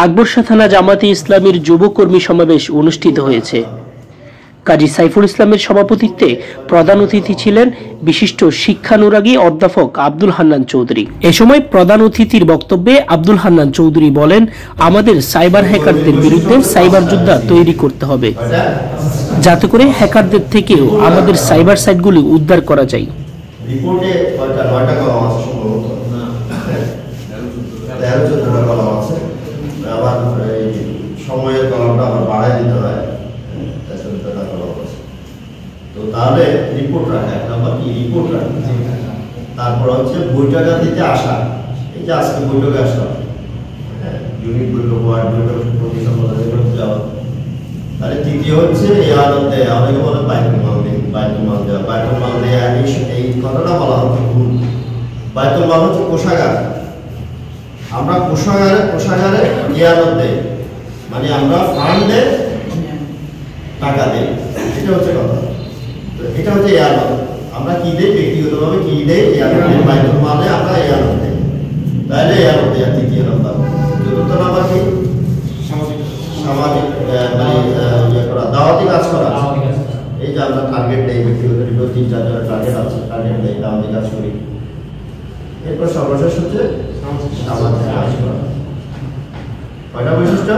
আকবরশাহ থানা জামাতে ইসলামীর যুব কর্মী সমাবেশ অনুষ্ঠিত হয়েছে। কাজী সাইফুল ইসলামের সভাপতিত্বে প্রধান অতিথি ছিলেন বিশিষ্ট শিক্ষানুরাগী অধ্যাপক আব্দুল হান্নান চৌধুরী। এ সময় প্রধান অতিথির বক্তব্যে আব্দুল হান্নান চৌধুরী বলেন, আমাদের সাইবার হ্যাকারদের বিরুদ্ধে সাইবার যোদ্ধা তৈরি করতে হবে, যাতে করে হ্যাকারদের থেকেও আমাদের সাইবার সাইটগুলি উদ্ধার করা যায়। সময়ের কলমটা আবার বাড়াই দিতে হয়, তো তাহলে রিপোর্ট রাখা এক নাম্বার কি রিপোর্ট রাখা। তারপর হচ্ছে বৈঠকা দিতে আসা, এই যে আজকে বৈঠকে আসলাম, ইউনিট বৈঠক, ওয়ার্ড বৈঠক, প্রতি সপ্তাহে যাওয়া। তাহলে তৃতীয় হচ্ছে এই আনন্দে অনেকে বলে বাইতুল মাল দেয়, বাইতুল মাল দেওয়া, বাইতুল মাল দেওয়া এই কথাটা বলা হচ্ছে ভুল। বাইতুল মাল হচ্ছে কোষাগার, আমরা কোষাগারে ইয়ানত দেই, মানে আমরা ফান্ডে টাকা দেই, এটা হচ্ছে কথা। এটা হচ্ছে ইয়ানত, আমরা কি দেই ব্যক্তিগতভাবে কি দেই, বাইতুল মালে আমরা ইয়ানত দেই, তাহলে ইয়ানত দেওয়া তৃতীয় নাম্বার। চতুর্থ নাম্বার কি সামাজিক মানে ইয়ে করা, দাওয়াতি কাজ করা। এই যে আমরা টার্গেট দেই, ব্যক্তিগত 3-4 জনের টার্গেট আছে, টার্গেট দেই, দাওয়াতি কাজ করি। এরপর সর্বশেষ হচ্ছে সামাজিক কাজ করা। কয়টা বৈশিষ্ট্য?